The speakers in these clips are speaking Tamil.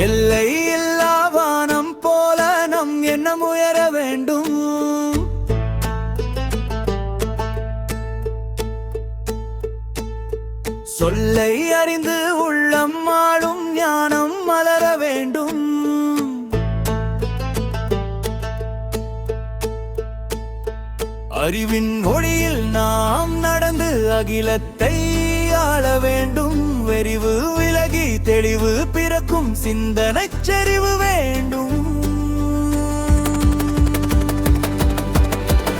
எல்லை இல்லா வானம் போல நம் எண்ணம் உயர வேண்டும். சொல்லை அறிந்து உள்ளம் ஆளும் ஞானம் மலர வேண்டும். அறிவின் ஒளியில் நாம் நடந்து அகிலத்தை ஆள வேண்டும். வெறிவு விலகி தெளிவு பிறக்கும் சிந்தனை செறிவு வேண்டும்.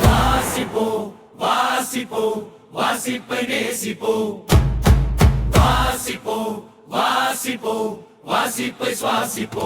வாசிப்போ வாசிப்போ வாசிப்பை நேசிப்போ. வாசிப்போ வாசிப்போ வாசிப்பை சுவாசிப்போ.